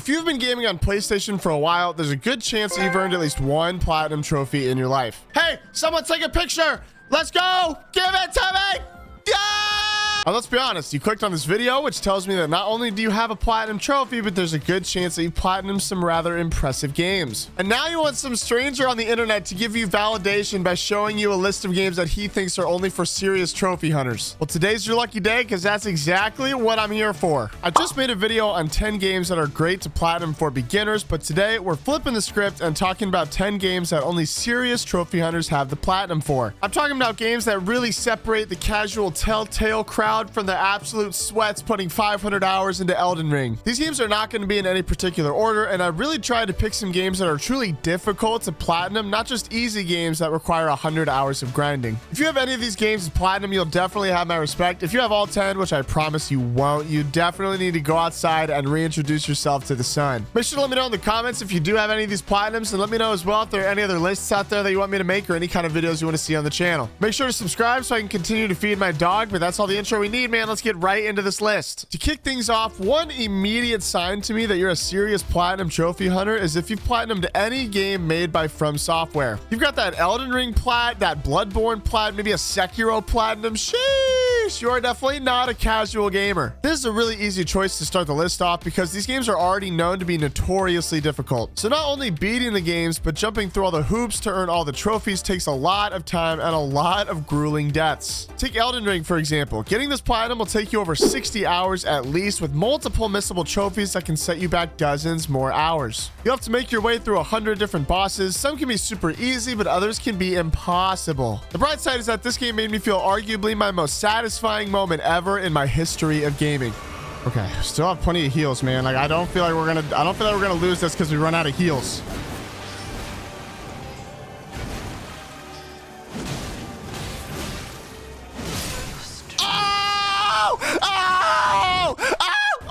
If you've been gaming on PlayStation for a while, there's a good chance you've earned at least one platinum trophy in your life. Hey, someone take a picture. Let's go. Give it to me. Yeah! Now, let's be honest, you clicked on this video, which tells me that not only do you have a platinum trophy, but there's a good chance that you platinumed some rather impressive games. And now you want some stranger on the internet to give you validation by showing you a list of games that he thinks are only for serious trophy hunters. Well, today's your lucky day, because that's exactly what I'm here for. I just made a video on 10 games that are great to platinum for beginners, but today we're flipping the script and talking about 10 games that only serious trophy hunters have the platinum for. I'm talking about games that really separate the casual telltale crowd from the absolute sweats putting 500 hours into Elden Ring. These games are not going to be in any particular order, and I really tried to pick some games that are truly difficult to platinum, not just easy games that require 100 hours of grinding. If you have any of these games as platinum, you'll definitely have my respect. If you have all 10, which I promise you won't, you definitely need to go outside and reintroduce yourself to the sun. Make sure to let me know in the comments if you do have any of these platinums, and let me know as well if there are any other lists out there that you want me to make or any kind of videos you want to see on the channel. Make sure to subscribe so I can continue to feed my dog, but that's all the intro we need, man. Let's get right into this list. To kick things off, one immediate sign to me that you're a serious platinum trophy hunter is if you've platinumed any game made by From Software. You've got that Elden Ring plat, that Bloodborne plat, maybe a Sekiro platinum. Sheesh, you are definitely not a casual gamer. This is a really easy choice to start the list off because these games are already known to be notoriously difficult. So not only beating the games, but jumping through all the hoops to earn all the trophies takes a lot of time and a lot of grueling deaths. Take Elden Ring, for example. Getting this platinum will take you over 60 hours at least, with multiple missable trophies that can set you back dozens more hours. You'll have to make your way through 100 different bosses. Some can be super easy, but others can be impossible. The bright side is that this game made me feel arguably my most satisfying moment ever in my history of gaming. Okay, still have plenty of heals, man. Like, I don't feel like we're gonna lose this because we run out of heals.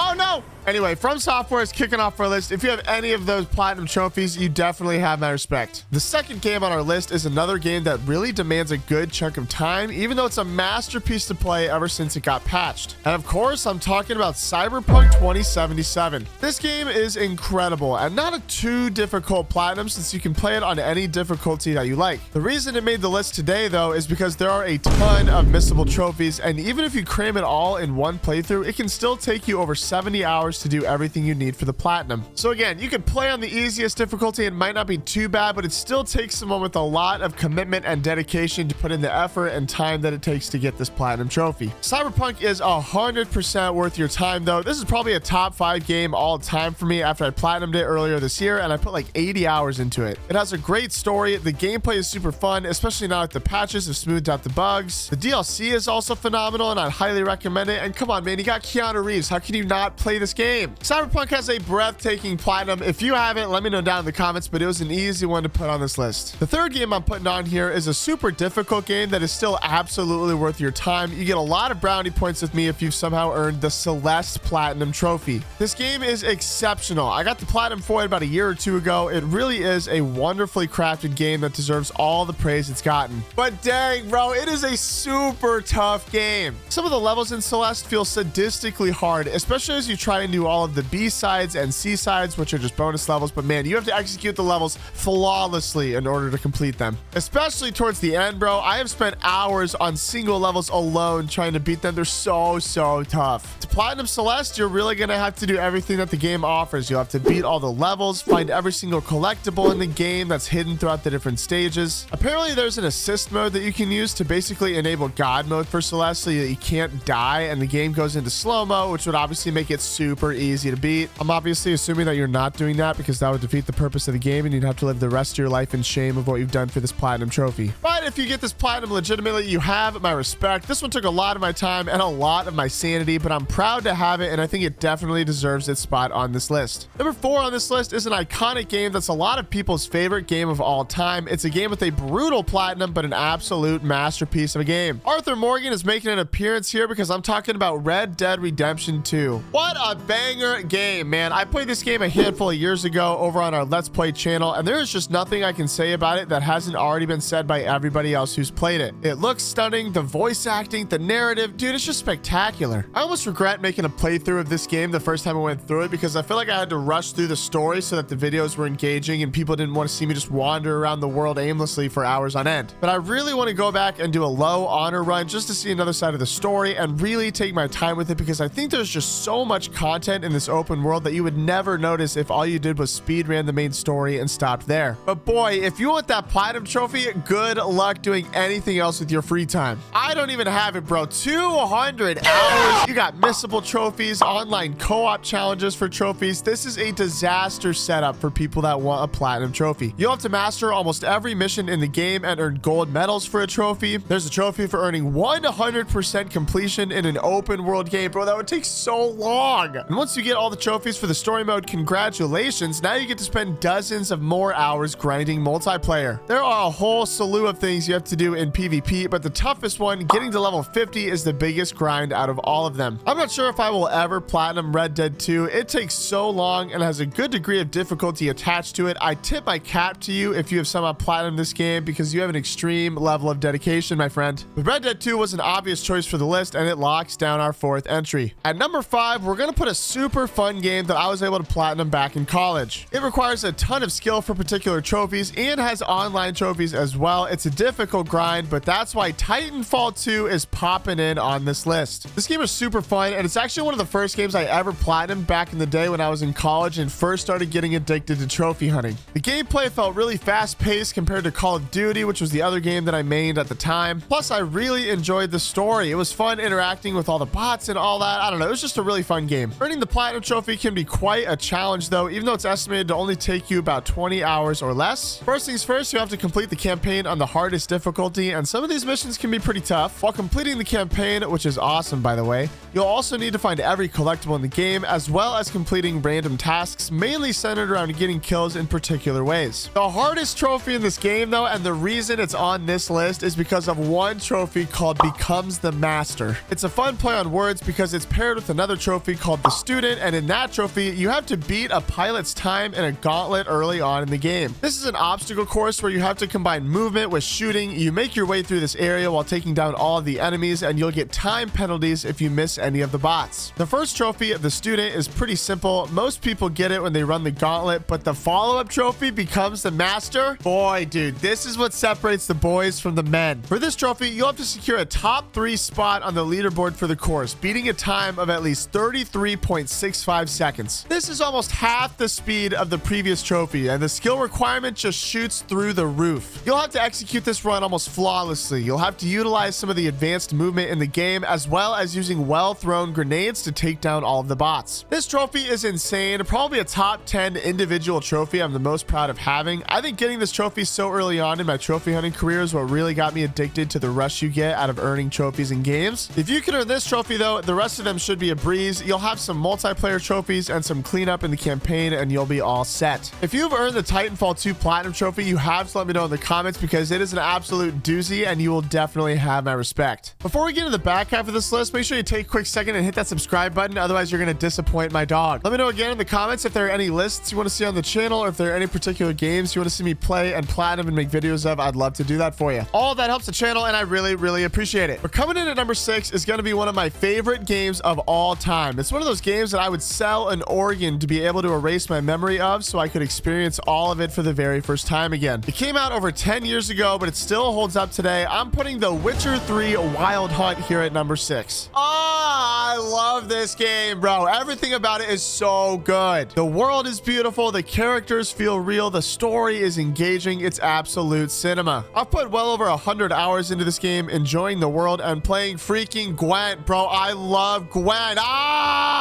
Oh no! Anyway, From Software is kicking off our list. If you have any of those platinum trophies, you definitely have my respect. The second game on our list is another game that really demands a good chunk of time, even though it's a masterpiece to play ever since it got patched. And of course, I'm talking about Cyberpunk 2077. This game is incredible and not a too difficult platinum since you can play it on any difficulty that you like. The reason it made the list today, though, is because there are a ton of missable trophies, and even if you cram it all in one playthrough, it can still take you over 70 hours to do everything you need for the platinum. So again, you can play on the easiest difficulty. It might not be too bad, but it still takes someone with a lot of commitment and dedication to put in the effort and time that it takes to get this platinum trophy. Cyberpunk is 100% worth your time, though. This is probably a top 5 game all time for me after I platinumed it earlier this year, and I put like 80 hours into it. It has a great story. The gameplay is super fun, especially now that the patches have smoothed out the bugs. The DLC is also phenomenal, and I'd highly recommend it. And come on, man, you got Keanu Reeves. How can you not play this game? Cyberpunk has a breathtaking platinum. If you haven't, let me know down in the comments, but it was an easy one to put on this list. The third game I'm putting on here is a super difficult game that is still absolutely worth your time. You get a lot of brownie points with me if you've somehow earned the Celeste platinum trophy. This game is exceptional. I got the platinum for it about a year or two ago. It really is a wonderfully crafted game that deserves all the praise it's gotten. But dang, bro, it is a super tough game. Some of the levels in Celeste feel sadistically hard, especially as you try and do all of the B-sides and C-sides, which are just bonus levels, but man, you have to execute the levels flawlessly in order to complete them. Especially towards the end, bro, I have spent hours on single levels alone trying to beat them. They're so tough. To platinum Celeste, you're really gonna have to do everything that the game offers. You'll have to beat all the levels, find every single collectible in the game that's hidden throughout the different stages. Apparently, there's an assist mode that you can use to basically enable God mode for Celeste so that you can't die and the game goes into slow-mo, which would obviously make it super easy to beat. I'm obviously assuming that you're not doing that because that would defeat the purpose of the game and you'd have to live the rest of your life in shame of what you've done for this platinum trophy. But if you get this platinum legitimately, you have my respect. This one took a lot of my time and a lot of my sanity, but I'm proud to have it and I think it definitely deserves its spot on this list. Number 4 on this list is an iconic game that's a lot of people's favorite game of all time. It's a game with a brutal platinum, but an absolute masterpiece of a game. Arthur Morgan is making an appearance here because I'm talking about Red Dead Redemption 2. What a banger game, man. I played this game a handful of years ago over on our Let's Play channel, and there is just nothing I can say about it that hasn't already been said by everybody else who's played it. It looks stunning, the voice acting, the narrative, dude, it's just spectacular. I almost regret making a playthrough of this game the first time I went through it because I feel like I had to rush through the story so that the videos were engaging and people didn't want to see me just wander around the world aimlessly for hours on end. But I really want to go back and do a low honor run just to see another side of the story and really take my time with it because I think there's just so much content in this open world that you would never notice if all you did was speed ran the main story and stopped there. But boy, if you want that platinum trophy, good luck doing anything else with your free time. I don't even have it, bro. 200 hours. You got missable trophies, online co-op challenges for trophies. This is a disaster setup for people that want a platinum trophy. You'll have to master almost every mission in the game and earn gold medals for a trophy. There's a trophy for earning 100% completion in an open world game. Bro, that would take so long. And once you get all the trophies for the story mode, congratulations. Now you get to spend dozens of more hours grinding multiplayer. There are a whole slew of things you have to do in PvP, but the toughest one, getting to level 50, is the biggest grind out of all of them. I'm not sure if I will ever platinum Red Dead 2. It takes so long and has a good degree of difficulty attached to it. I tip my cap to you if you have somehow platinum this game because you have an extreme level of dedication, my friend. But Red Dead 2 was an obvious choice for the list, and it locks down our fourth entry. At number 5, we're going to put a super fun game that I was able to platinum back in college. It requires a ton of skill for particular trophies and has online trophies as well. It's a difficult grind, but that's why Titanfall 2 is popping in on this list. This game is super fun, and it's actually one of the first games I ever platinumed back in the day when I was in college and first started getting addicted to trophy hunting. The gameplay felt really fast-paced compared to Call of Duty, which was the other game that I mained at the time. Plus, I really enjoyed the story. It was fun interacting with all the bots and all that. I don't know, it was just a really fun game. Earning the platinum trophy can be quite a challenge though, even though it's estimated to only take you about 20 hours or less. First things first, you have to complete the campaign on the hardest difficulty, and some of these missions can be pretty tough. While completing the campaign, which is awesome by the way, you'll also need to find every collectible in the game, as well as completing random tasks, mainly centered around getting kills in particular ways. The hardest trophy in this game though, and the reason it's on this list, is because of one trophy called Becomes the Master. It's a fun play on words because it's paired with another trophy called the Student, and in that trophy, you have to beat a pilot's time in a gauntlet early on in the game. This is an obstacle course where you have to combine movement with shooting. You make your way through this area while taking down all of the enemies, and you'll get time penalties if you miss any of the bots. The first trophy, the Student, is pretty simple. Most people get it when they run the gauntlet, but the follow-up trophy, Becomes the Master, boy, dude, this is what separates the boys from the men. For this trophy, you'll have to secure a top 3 spot on the leaderboard for the course, beating a time of at least 33.65 seconds. This is almost half the speed of the previous trophy, and the skill requirement just shoots through the roof. You'll have to execute this run almost flawlessly. You'll have to utilize some of the advanced movement in the game, as well as using well-thrown grenades to take down all of the bots. This trophy is insane, probably a top 10 individual trophy I'm the most proud of having. I think getting this trophy so early on in my trophy hunting career is what really got me addicted to the rush you get out of earning trophies in games. If you can earn this trophy though, the rest of them should be a breeze. You'll have some multiplayer trophies and some cleanup in the campaign, and you'll be all set. If you've earned the Titanfall 2 Platinum trophy, you have to let me know in the comments because it is an absolute doozy and you will definitely have my respect. Before we get to the back half of this list, make sure you take a quick second and hit that subscribe button, otherwise you're going to disappoint my dog. Let me know again in the comments if there are any lists you want to see on the channel, or if there are any particular games you want to see me play and platinum and make videos of. I'd love to do that for you. All of that helps the channel and I really appreciate it. But coming in at number 6 is going to be one of my favorite games of all time. It's one of those games that I would sell an organ to be able to erase my memory of so I could experience all of it for the very first time again. It came out over 10 years ago, but it still holds up today. I'm putting The Witcher 3 Wild Hunt here at number 6. I love this game, bro. Everything about it is so good. The world is beautiful. The characters feel real. The story is engaging. It's absolute cinema. I've put well over 100 hours into this game, enjoying the world and playing freaking Gwent, bro. I love Gwent.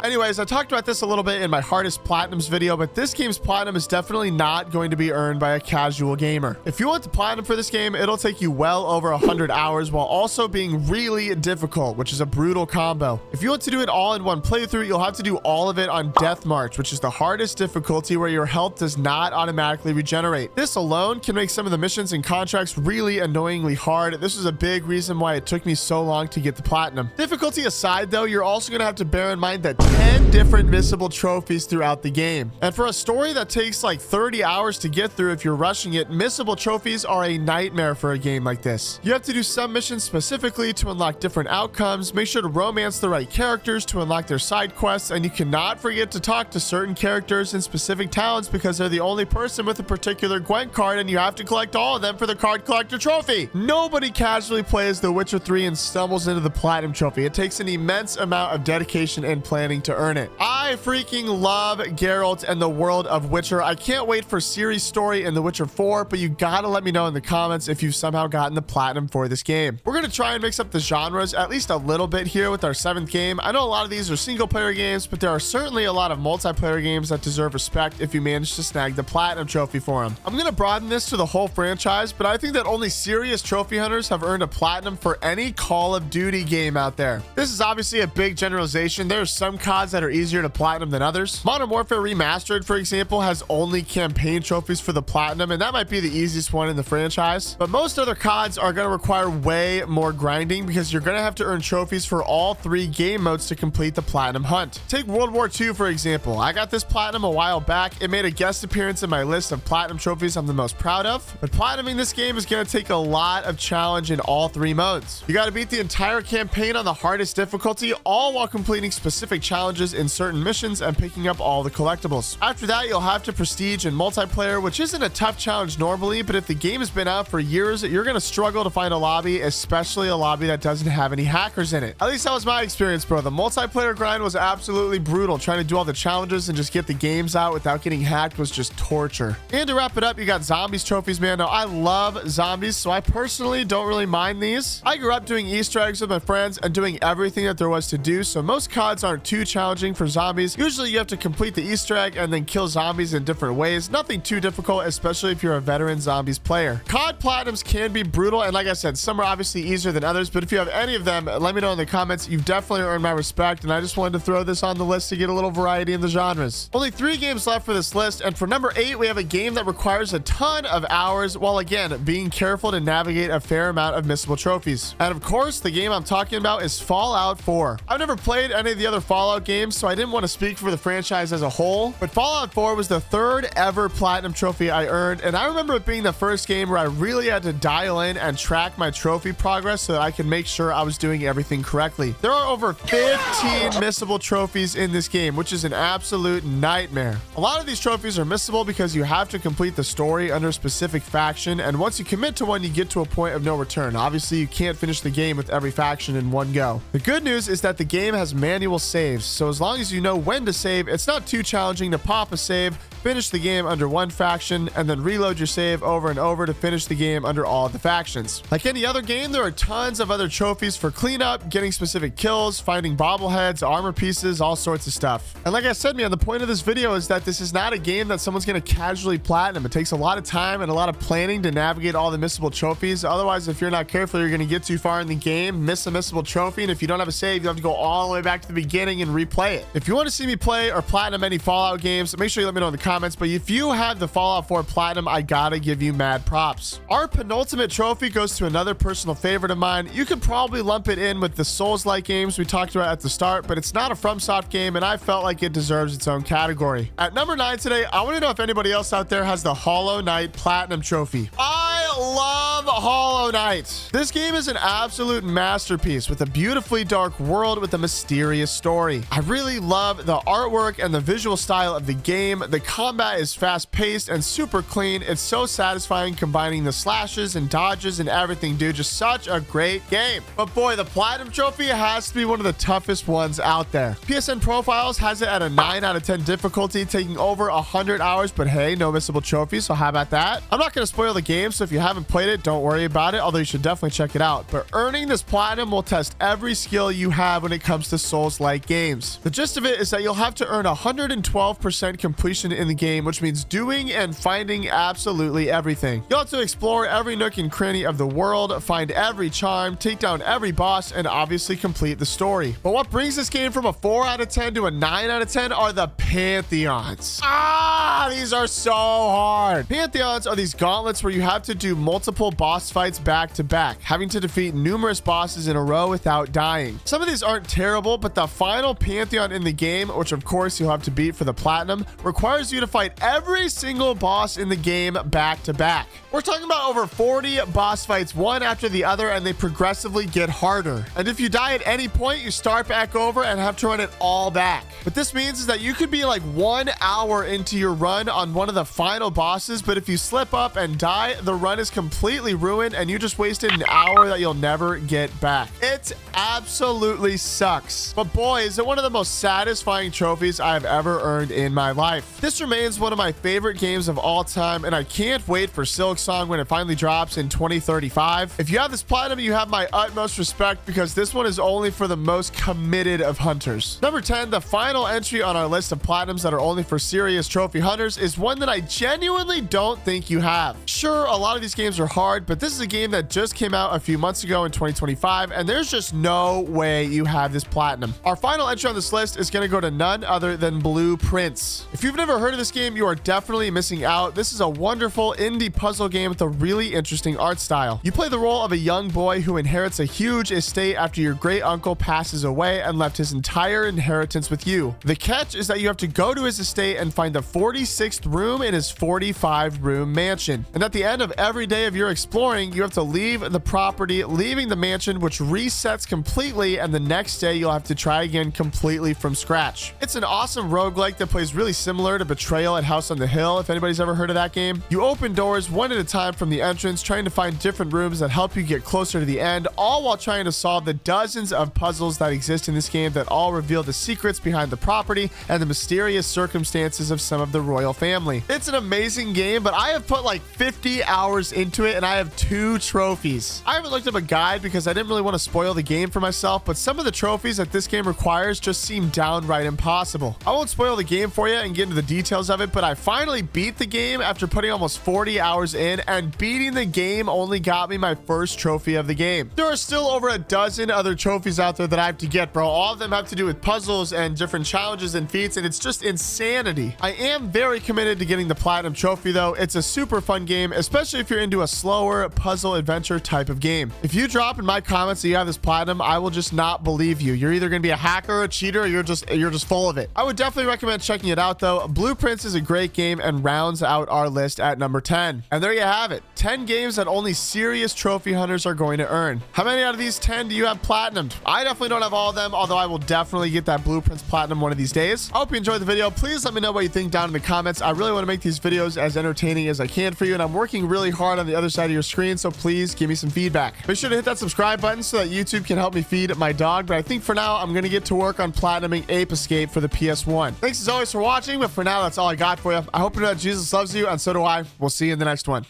Anyways, I talked about this a little bit in my hardest platinums video, but this game's platinum is definitely not going to be earned by a casual gamer. If you want to platinum for this game, it'll take you well over 100 hours while also being really difficult, which is a brutal combo. If you want to do it all in one playthrough, you'll have to do all of it on Death March, which is the hardest difficulty where your health does not automatically regenerate. This alone can make some of the missions and contracts really annoyingly hard. This is a big reason why it took me so long to get the platinum. Difficulty aside though, you're also going to have to bear in mind that 10 different missable trophies throughout the game. And for a story that takes like 30 hours to get through if you're rushing it, missable trophies are a nightmare for a game like this. You have to do some missions specifically to unlock different outcomes, make sure to romance the right characters to unlock their side quests, and you cannot forget to talk to certain characters in specific towns because they're the only person with a particular Gwent card and you have to collect all of them for the card collector trophy. Nobody casually plays The Witcher 3 and stumbles into the platinum trophy. It takes an immense amount of dedication and planning to earn it. I freaking love Geralt and the world of Witcher. I can't wait for Ciri's story in The Witcher 4, but you gotta let me know in the comments if you've somehow gotten the platinum for this game. We're gonna try and mix up the genres at least a little bit here with our 7th game. I know a lot of these are single player games, but there are certainly a lot of multiplayer games that deserve respect if you manage to snag the platinum trophy for them. I'm gonna broaden this to the whole franchise, but I think that only serious trophy hunters have earned a platinum for any Call of Duty game out there. This is obviously a big generalization. There are some CODs that are easier to platinum than others. Modern Warfare Remastered, for example, has only campaign trophies for the platinum, and that might be the easiest one in the franchise. But most other CODs are going to require way more grinding because you're going to have to earn trophies for all 3 game modes to complete the platinum hunt. Take World War II, for example. I got this platinum a while back. It made a guest appearance in my list of platinum trophies I'm the most proud of. But platinuming this game is going to take a lot of challenge in all 3 modes. You got to beat the entire campaign on the hardest difficulty, all while completing specific challenges in certain missions and picking up all the collectibles. After that, you'll have to prestige in multiplayer, which isn't a tough challenge normally, but if the game has been out for years, you're going to struggle to find a lobby, especially a lobby that doesn't have any hackers in it. At least that was my experience, bro. The multiplayer grind was absolutely brutal. Trying to do all the challenges and just get the games out without getting hacked was just torture. And to wrap it up, you got zombies trophies, man. Now, I love zombies, so I personally don't really mind these. I grew up doing Easter eggs with my friends and doing everything that there was to do, so most CODs aren't too challenging for zombies. Usually you have to complete the Easter egg and then kill zombies in different ways. Nothing too difficult, especially if you're a veteran zombies player. COD platinums can be brutal, and like I said, some are obviously easier than others, but if you have any of them, let me know in the comments. You've definitely earned my respect, and I just wanted to throw this on the list to get a little variety in the genres. Only 3 games left for this list, and for number 8, we have a game that requires a ton of hours, while again, being careful to navigate a fair amount of missable trophies. And of course, the game I'm talking about is Fallout 4. I've never played any of the other Fallout games, so I didn't want to speak for the franchise as a whole, but Fallout 4 was the 3rd ever platinum trophy I earned, and I remember it being the first game where I really had to dial in and track my trophy progress so that I could make sure I was doing everything correctly. There are over 15 missable trophies in this game, which is an absolute nightmare. A lot of these trophies are missable because you have to complete the story under a specific faction, and once you commit to one, you get to a point of no return. Obviously, you can't finish the game with every faction in one go. The good news is that the game has manual saves, so as long as you know when to save, it's not too challenging to pop a save, finish the game under one faction, and then reload your save over and over to finish the game under all of the factions. Like any other game, there are tons of other trophies for cleanup, getting specific kills, finding bobbleheads, armor pieces, all sorts of stuff. And like I said, man, the point of this video is that this is not a game that someone's going to casually platinum. It takes a lot of time and a lot of planning to navigate all the missable trophies. Otherwise, if you're not careful, you're going to get too far in the game, miss a missable trophy, and if you don't have a save, you have to go all the way back to the beginning and replay it. If you want to see me play or platinum any Fallout games, make sure you let me know in the comments. But if you have the Fallout 4 platinum, I gotta give you mad props. Our penultimate trophy goes to another personal favorite of mine. You could probably lump it in with the Souls-like games we talked about at the start, but it's not a FromSoft game, and I felt like it deserves its own category. At number 9 today, I want to know if anybody else out there has the Hollow Knight platinum trophy. I love Hollow Knight. This game is an absolute masterpiece with a beautifully dark world with a mysterious story. I really love the artwork and the visual style of the game. The combat is fast-paced and super clean. It's so satisfying combining the slashes and dodges and everything, dude. Just such a great game. But boy, the platinum trophy has to be one of the toughest ones out there. PSN Profiles has it at a 9 out of 10 difficulty, taking over 100 hours, but hey, no missable trophies, so how about that? I'm not going to spoil the game, so if you haven't played it, don't don't worry about it, although you should definitely check it out. But earning this platinum will test every skill you have when it comes to Souls-like games. The gist of it is that you'll have to earn 112% completion in the game, which means doing and finding absolutely everything. You'll have to explore every nook and cranny of the world, find every charm, take down every boss, and obviously complete the story. But what brings this game from a 4 out of 10 to a 9 out of 10 are the Pantheons. These are so hard. Pantheons are these gauntlets where you have to do multiple boss fights back to back, having to defeat numerous bosses in a row without dying. Some of these aren't terrible, but the final Pantheon in the game, which of course you'll have to beat for the platinum, requires you to fight every single boss in the game back to back. We're talking about over 40 boss fights, one after the other, and they progressively get harder. And if you die at any point, you start back over and have to run it all back. What this means is that you could be like 1 hour into your run on one of the final bosses, but if you slip up and die, the run is completely ruined and you just wasted an hour that you'll never get back. It absolutely sucks. But boy, is it one of the most satisfying trophies I have ever earned in my life. This remains one of my favorite games of all time, and I can't wait for Silksong when it finally drops in 2035. If you have this platinum, you have my utmost respect, because this one is only for the most committed of hunters. Number 10, the final entry on our list of platinums that are only for serious trophy hunters, is one that I genuinely don't think you have. Sure, a lot of these games are hard, but this is a game that just came out a few months ago in 2025, and there's just no way you have this platinum. Our final entry on this list is going to go to none other than Blueprints. If you've never heard of this game, you are definitely missing out. This is a wonderful indie puzzle game with a really interesting art style. You play the role of a young boy who inherits a huge estate after your great uncle passes away and left his entire inheritance with you. The catch is that you have to go to his estate and find the 46th room in his 45-room mansion. And at the end of every day of your exploring, you have to leave the property, leaving the mansion, which resets completely, and the next day you'll have to try again completely from scratch. It's an awesome roguelike that plays really similar to Betrayal at House on the Hill, if anybody's ever heard of that game. You open doors one at a time from the entrance, trying to find different rooms that help you get closer to the end, all while trying to solve the dozens of puzzles that exist in this game that all reveal the secrets behind the property and the mysterious circumstances of some of the royal family. It's an amazing game, but I have put like 50 hours into it and I have 2 trophies. I haven't looked up a guide because I didn't really want to spoil the game for myself, but some of the trophies that this game requires just seem downright impossible. I won't spoil the game for you and get into the details of it, but I finally beat the game after putting almost 40 hours in, and beating the game only got me my first trophy of the game. There are still over a dozen other trophies out there that I have to get, bro. All of them have to do with puzzles and different challenges and feats, and it's just insanity. I am very committed to getting the platinum trophy though. It's a super fun game, especially if you're into a slower puzzle adventure type of game. If you drop in my comments that you have this platinum, I will just not believe you. You're either going to be a hacker, a cheater, or you're just full of it. I would definitely recommend checking it out though. Blueprints is a great game and rounds out our list at number 10. And there you have it. 10 games that only serious trophy hunters are going to earn. How many out of these 10 do you have platinumed? I definitely don't have all of them, although I will definitely get that Blueprints platinum one of these days. I hope you enjoyed the video. Please let me know what you think down in the comments. I really want to make these videos as entertaining as I can for you, and I'm working really hard on the other side of your screen, so please give me some feedback. Make sure to hit that subscribe button so that YouTube can help me feed my dog, but I think for now I'm going to get to work on platinuming Ape Escape for the PS1. Thanks as always for watching, but for now that's all I got for you. I hope you know that Jesus loves you, and so do I. We'll see you in the next one.